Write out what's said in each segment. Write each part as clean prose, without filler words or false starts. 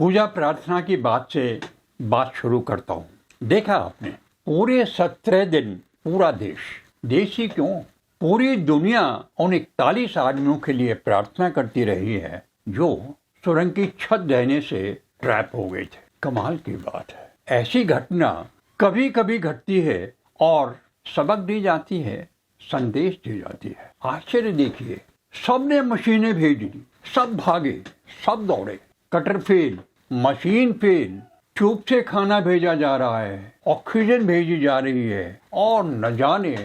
पूजा प्रार्थना की बात से बात शुरू करता हूँ। देखा आपने, पूरे 17 दिन पूरा देश ही क्यों, पूरी दुनिया उन 41 आदमियों के लिए प्रार्थना करती रही है जो सुरंग की छत देने से ट्रैप हो गए थे। कमाल की बात है, ऐसी घटना कभी कभी घटती है और सबक दी जाती है, संदेश दी जाती है। आश्चर्य देखिए, सबने मशीनें भेज दी, सब भागे, सब दौड़े, cutter fail, machine fail, tube से खाना भेजा जा रहा है, ऑक्सीजन भेजी जा रही है और न जाने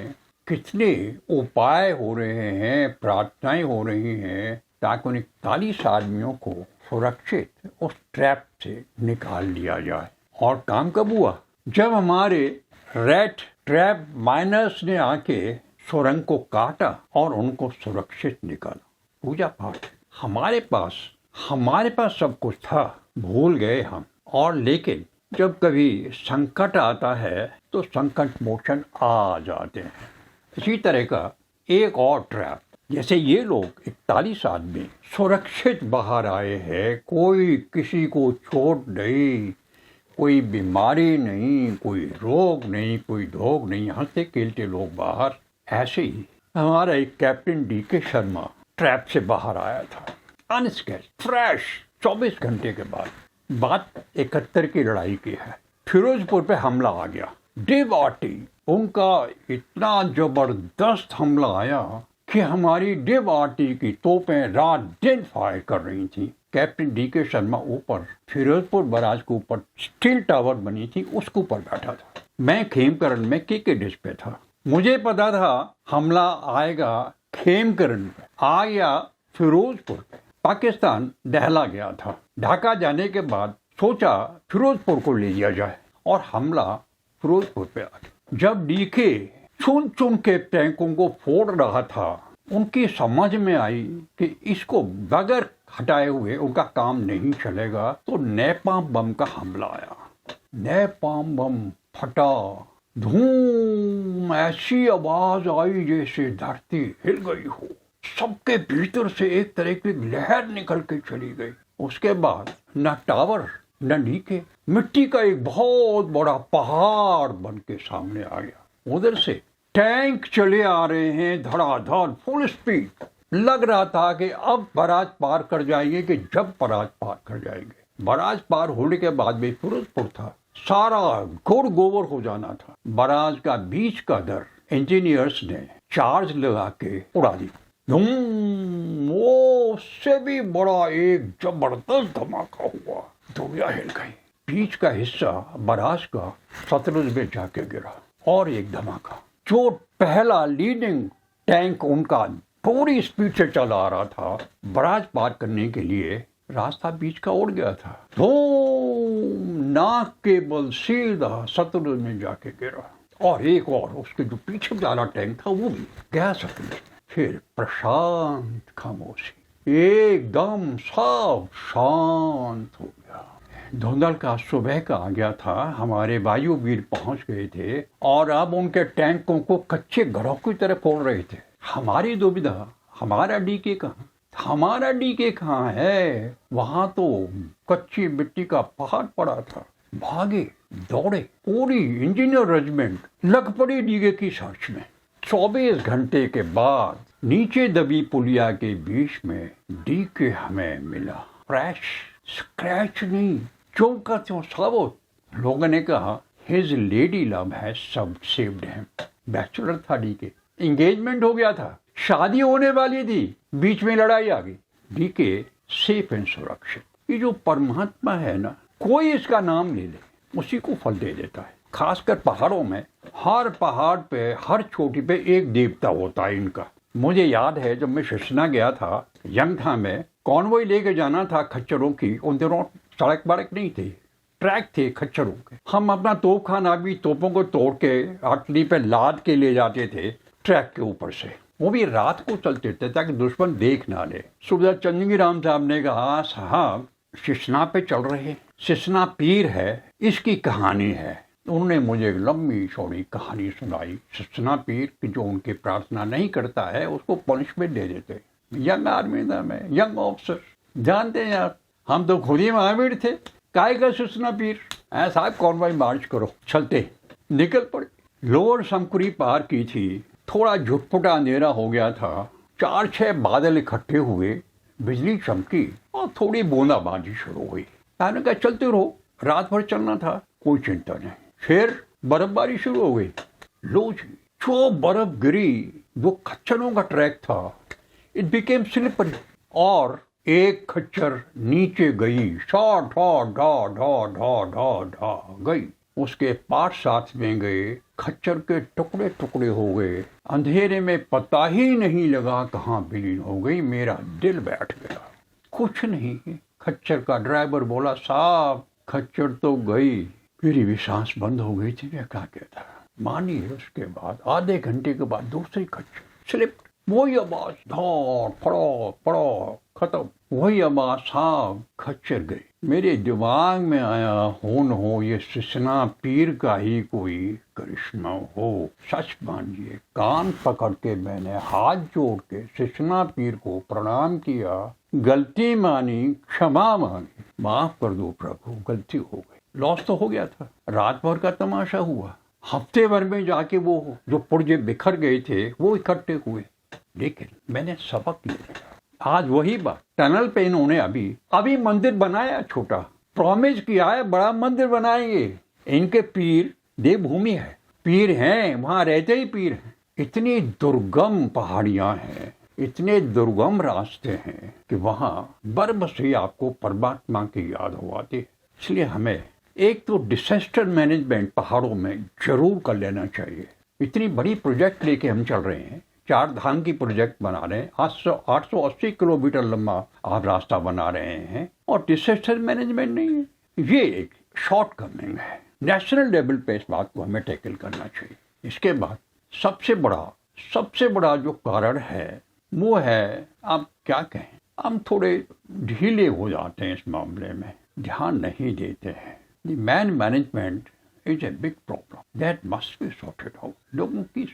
कितने उपाय हो रहे हैं, प्रार्थनाएं हो रही हैं ताकि उन 41 आदमियों को सुरक्षित उस ट्रैप से निकाल लिया जाए। और काम कब हुआ? जब हमारे रेड ट्रैप माइनर्स ने आके सुरंग को काटा और उनको सुरक्षित निकाला। पूजा पाठ हमारे पास सब कुछ था, भूल गए हम। और लेकिन जब कभी संकट आता है तो संकट मोचन आ जाते हैं। इसी तरह का एक और ट्रैप, जैसे ये लोग 41 आदमी सुरक्षित बाहर आए हैं, कोई किसी को चोट नहीं, कोई बीमारी नहीं, कोई रोग नहीं, कोई धोग नहीं, हंसते खेलते लोग बाहर। ऐसे ही हमारा एक कैप्टन डीके शर्मा ट्रैप से बाहर आया था, अनस्केच्ड, फ्रेश, 24 घंटे के बाद। बात 71 की लड़ाई की है। फिरोजपुर पे हमला आ गया, डिवाटी, उनका इतना जबरदस्त हमला आया कि हमारी डिवाटी की तोपें रात दिन फायर कर रही थी। कैप्टन डीके शर्मा ऊपर फिरोजपुर बराज के ऊपर स्टील टावर बनी थी, उसके ऊपर बैठा था। मैं खेमकरण में के डिश पे था। मुझे पता था हमला आएगा खेमकरण पे, आ गया फिरोजपुर पे। पाकिस्तान दहला गया था। ढाका जाने के बाद सोचा फिरोजपुर को ले लिया जाए और हमला फिरोजपुर पे आ गया। जब डीके चुन चुन के टैंकों को फोड़ रहा था, उनकी समझ में आई कि इसको बगैर हटाए हुए उनका काम नहीं चलेगा, तो नैपाम बम का हमला आया। नैपाम बम फटा, धूम, ऐसी आवाज आई जैसे धरती हिल गई हो। सबके भीतर से एक तरह की लहर निकल के चली गई। उसके बाद न टावर न डीके, मिट्टी का एक बहुत बड़ा पहाड़ बन के सामने आ गया। उधर से टैंक चले आ रहे हैं धड़ाधड़, फुल स्पीड। लग रहा था कि अब बराज पार कर जाएंगे, कि जब बराज पार कर जाएंगे। बराज पार होने के बाद भी फिरोजपुर था, सारा गुड़ गोबर हो जाना था। बराज का बीच का दर इंजीनियर्स ने चार्ज लगा के उड़ा दी। वो उससे भी बड़ा एक जबरदस्त धमाका हुआ, दुनिया हिल गई। बीच का हिस्सा बराज का सतलुज में जाके गिरा। और एक धमाका, जो पहला लीडिंग टैंक उनका पूरी स्पीड से चला आ रहा था, बराज पार करने के लिए रास्ता बीच का उड़ गया था। नाक के बल सीधा सतलुज में जाके गिरा। और एक और उसके जो पीछे वाला टैंक था वो भी गया सतलुज में। फिर प्रशांत खामोशी, एकदम सब शांत हो गया। धुंधल का सुबह का आ गया था। हमारे वायुवीर पहुंच गए थे और अब उनके टैंकों को कच्चे घरों की तरह फोड़ रहे थे। हमारी दुविधा, हमारा डीके कहाँ है? वहां तो कच्ची मिट्टी का पहाड़ पड़ा था। भागे दौड़े, पूरी इंजीनियर रेजिमेंट लग पड़ी डीके की सर्च में। 24 घंटे के बाद नीचे दबी पुलिया के बीच में डीके हमें मिला। फ्रेश, स्क्रैच नहीं, जो का त्यों साबुत। लोगों ने कहा हिज लेडी लव है, सब सेव्ड है। बैचलर था डीके, एंगेजमेंट हो गया था, शादी होने वाली थी, बीच में लड़ाई आ गई। डीके सेफ एंड सुरक्षित। ये जो परमात्मा है ना, कोई इसका नाम ले ले, उसी को फल दे देता है। खासकर पहाड़ों में, हर पहाड़ पे, हर चोटी पे एक देवता होता है इनका। मुझे याद है जब मैं शिशना गया था, यंग था मैं, कॉन्वॉय लेके जाना था खच्चरों की। उन दिनों सड़क बड़क नहीं थी, ट्रैक थे खच्चरों के। हम अपना तोपखाना भी तोपों को तोड़ के आटली पे लाद के ले जाते थे ट्रैक के ऊपर से। वो भी रात को चलते थे ताकि दुश्मन देख ना ले। सुबह चंदगी राम साहब ने कहा, साहब शिशना पे चल रहे, शिशना पीर है, इसकी कहानी है। उन्होंने मुझे एक लंबी चौड़ी कहानी सुनाई। शिशना पीर की जो उनकी प्रार्थना नहीं करता है उसको पनिशमेंट दे देते। यंग आर्मी था मैं, यंग ऑफिसर, जानते हैं आप, हम तो खुद ही महावीर थे, काय का सूचना पीर। साहब कॉन्वॉय मार्च करो, चलते। निकल पड़े। लोअर समकुरी पार की थी, थोड़ा झुटपुटा अंधेरा हो गया था। 4-6 बादल इकट्ठे हुए, बिजली चमकी और थोड़ी बूंदाबांदी शुरू हुई। मैंने कहा चलते रहो, रात भर चलना था, कोई चिंता नहीं। फिर बर्फबारी शुरू हो गई। लो जी, जो बर्फ गिरी, वो खच्चरों का ट्रैक था, इट बिकेम स्लिपरी और एक खच्चर नीचे गई, शॉ ढा ढा ढा ढा ढा ढा गई। उसके पार्ट साथ में गए, खच्चर के टुकड़े टुकड़े हो गए। अंधेरे में पता ही नहीं लगा कहाँ विलीन हो गई। मेरा दिल बैठ गया। कुछ नहीं, खच्चर का ड्राइवर बोला साहब खच्चर तो गई। मेरी भी सांस बंद हो गई थी। मैं क्या कहता, मानिए उसके बाद आधे घंटे के बाद दूसरी खच्चर स्लिप, वही आवाज, धड़ फड़ो पड़ो, खत्म। वही आवाज, साहब खच्चर गई। मेरे दिमाग में आया, हो न हो ये सिसना पीर का ही कोई करिश्मा हो। सच मानिए, कान पकड़ के मैंने हाथ जोड़ के सिसना पीर को प्रणाम किया, गलती मानी, क्षमा मांगी, माफ कर दो प्रभु, गलती हो गई। लॉस तो हो गया था। रात भर का तमाशा हुआ। हफ्ते भर में जाके वो जो पुर्जे बिखर गए थे वो इकट्ठे हुए। लेकिन मैंने सबक लिया। आज वही बात, टनल पे इन्होंने अभी मंदिर बनाया, छोटा प्रॉमिस किया है बड़ा मंदिर बनाएंगे। इनके पीर देवभूमि है, पीर हैं, वहां रहते ही पीर हैं। इतनी दुर्गम पहाड़ियां हैं, इतने दुर्गम रास्ते हैं कि वहां बर्फ से आपको परमात्मा की याद हो आती है। इसलिए हमें एक तो डिजास्टर मैनेजमेंट पहाड़ों में जरूर कर लेना चाहिए। इतनी बड़ी प्रोजेक्ट लेके हम चल रहे हैं, 4 धाम की प्रोजेक्ट बना रहे हैं, 880 किलोमीटर लंबा आप रास्ता बना रहे हैं और डिजास्टर मैनेजमेंट नहीं है। ये एक शॉर्टकमिंग है। नेशनल लेवल पे इस बात को हमें टैकल करना चाहिए। इसके बाद सबसे बड़ा जो कारण है वो है, आप क्या कहें, हम थोड़े ढीले हो जाते हैं इस मामले में, ध्यान नहीं देते हैं। The man management is a big problem that must be sorted out. लोगों की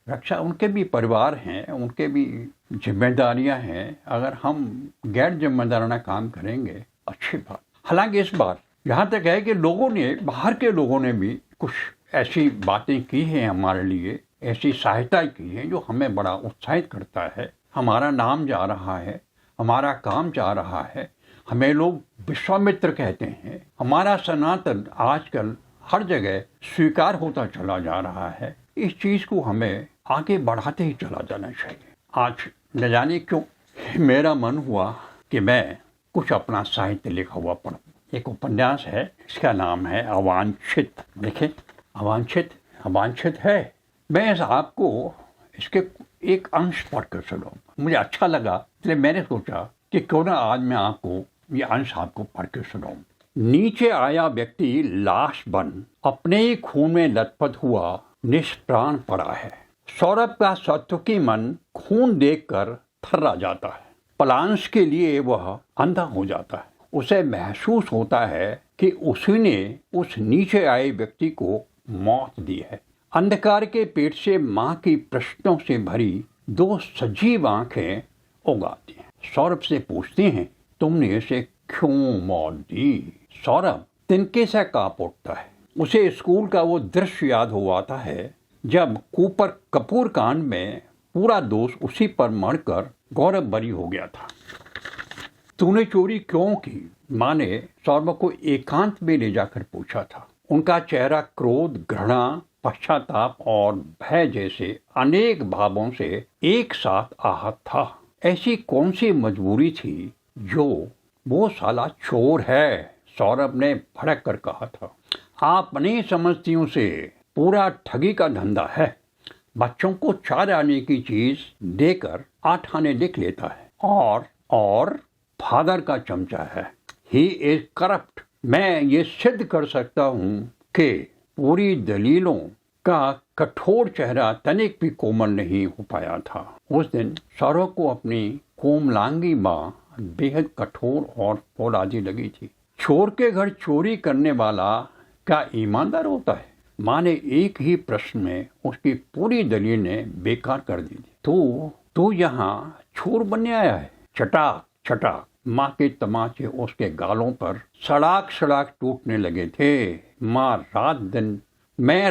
रक्षा उनके भी परिवार हैं, उनके भी जिम्मेदारियां हैं। अगर हम गैर जिम्मेदाराना काम करेंगे, अच्छी बात। हालांकि इस बार यहाँ तक है कि बाहर के लोगों ने भी कुछ ऐसी बातें की हैं हमारे लिए, ऐसी सहायता की है जो हमें बड़ा उत्साहित करता है। हमारा नाम जा रहा है, हमारा काम जा रहा है, हमें लोग विश्वामित्र कहते हैं। हमारा सनातन आजकल हर जगह स्वीकार होता चला जा रहा है। इस चीज को हमें आगे बढ़ाते ही चला जाना चाहिए। आज न जाने क्यों मेरा मन हुआ कि मैं कुछ अपना साहित्य लिखा हुआ पढ़ूं। एक उपन्यास है, इसका नाम है अवांछित। देखें, अवांछित है। मैं आपको इसके एक अंश पढ़कर सुनाऊं। मुझे अच्छा लगा, इसलिए मैंने सोचा कि क्यों ना आज मैं आपको ये अंश आपको पढ़ के सुनाऊं। नीचे आया व्यक्ति लाश बन अपने ही खून में लथपथ हुआ निष्प्राण पड़ा है। सौरभ का सत्वकी मन खून देखकर थर्रा जाता है। पलांश के लिए वह अंधा हो जाता है। उसे महसूस होता है कि उसी ने उस नीचे आए व्यक्ति को मौत दी है। अंधकार के पेट से मां की प्रश्नों से भरी 2 सजीव आंखें उगाती हैं। सौरभ से पूछती हैं, तुमने इसे क्यों मौत दी? सौरभ तिनके से कांप उठता है। उसे स्कूल का वो दृश्य याद हो आता है जब कपूर कांड में पूरा दोष उसी पर मरकर गौरव बरी हो गया था। तूने चोरी क्यों की? मां ने सौरभ को एकांत में ले जाकर पूछा था। उनका चेहरा क्रोध, घृणा, पश्चाताप और भय जैसे अनेक भावों से एक साथ आहत था। ऐसी कौन सी मजबूरी थी जो वो साला चोर है? सौरभ ने भड़क कर कहा था। आप नहीं समझती उसे, पूरा ठगी का धंधा है। बच्चों को 4 आने की चीज देकर 8 आने लिख लेता है और फादर का चमचा है। He is corrupt. मैं ये सिद्ध कर सकता हूँ कि पूरी दलीलों का कठोर चेहरा तनिक भी कोमल नहीं हो पाया था। उस दिन सौरभ को अपनी कोमलांगी माँ बेहद कठोर और फौलादी लगी थी। चोर के घर चोरी करने वाला क्या ईमानदार होता है? माँ ने एक ही प्रश्न में उसकी पूरी दलीलें बेकार कर दी थी। तू यहाँ चोर बनने आया है? चटाक माँ के तमाचे उसके गालों पर सड़ाक सड़ाक टूटने लगे थे। मैं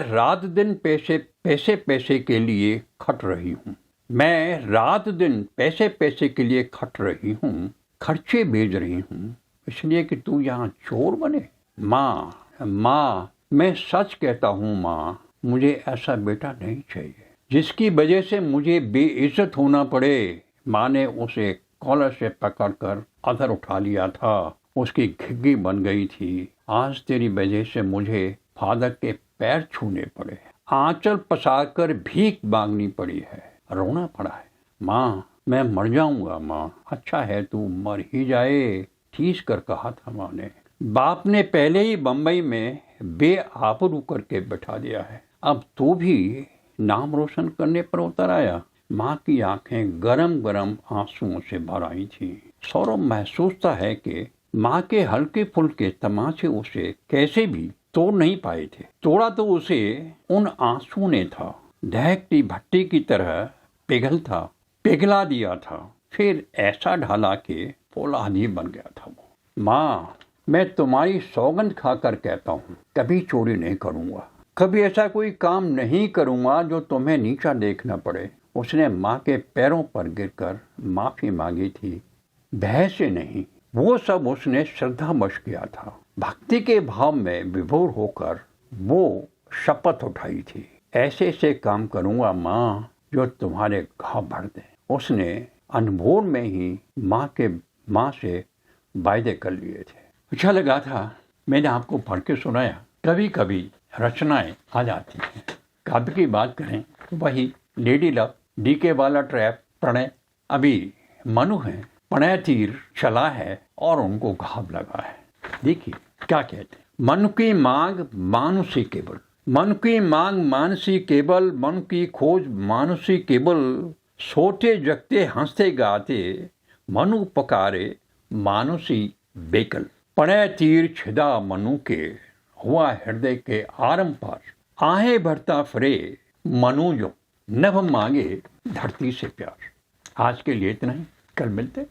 रात दिन पैसे के लिए खट रही हूँ। मैं रात दिन पैसे के लिए खट रही हूँ, खर्चे भेज रही हूँ, इसलिए कि तू यहाँ चोर बने। माँ, मैं सच कहता हूँ माँ, मुझे ऐसा बेटा नहीं चाहिए जिसकी वजह से मुझे बेइज्जत होना पड़े। माँ ने उसे कॉलर से पकड़कर अधर उठा लिया था, उसकी घिग्गी बन गई थी। आज तेरी वजह से मुझे फादर के पैर छूने पड़े, आंचल पसारकर भीख मांगनी पड़ी है, रोना पड़ा है। माँ, मैं मर जाऊंगा माँ। अच्छा है तू मर ही जाए, ठीस कर कहा था माँ ने। बाप ने पहले ही बंबई में बेआबरू करके बैठा दिया है, अब तू भी नाम रोशन करने पर उतर आया। माँ की आंखें गरम गरम आंसुओं से भर आई थी। सौरभ महसूसता है कि माँ के हल्के फुल्के तमाचे उसे कैसे भी तोड़ नहीं पाए थे। तोड़ा तो उसे उन आंसुओं ने था, दहकती भट्टी की तरह पिघला दिया था, फिर ऐसा ढाला कि फौलादी बन गया था वो। माँ, मैं तुम्हारी सौगंध खाकर कहता हूँ, कभी चोरी नहीं करूँगा, कभी ऐसा कोई काम नहीं करूँगा जो तुम्हें नीचा देखना पड़े। उसने माँ के पैरों पर गिरकर माफ़ी मांगी थी, भय से नहीं। वो सब उसने श्रद्धावश किया था। भक्ति के भाव में विभोर होकर वो शपथ उठाई थी, ऐसे काम करूँगा माँ जो तुम्हारे घाव भर दे। उसने अनमोल में ही माँ से वायदे कर लिए थे। अच्छा लगा था, मैंने आपको पढ़ के सुनाया। कभी कभी रचनाएं आ जाती हैं। काव्य की बात करें तो वही लेडी लव, डीके वाला ट्रैप, प्रणय। अभी मनु है, प्रणय तीर चला है और उनको घाव लगा है। देखिए क्या कहते हैं, मन की मांग मानुषी केवल, मन की मांग मानसी केवल, मन की खोज मानुषी केवल, सोते जगते हंसते गाते मनु पकारे मानुषी बेकल। प्रणय तीर छिदा मनु के, हुआ हृदय के आरंभ पर, आहे भरता फरे मनु जो, नभ मांगे धरती से प्यार। आज के लिए इतना ही, कल मिलते।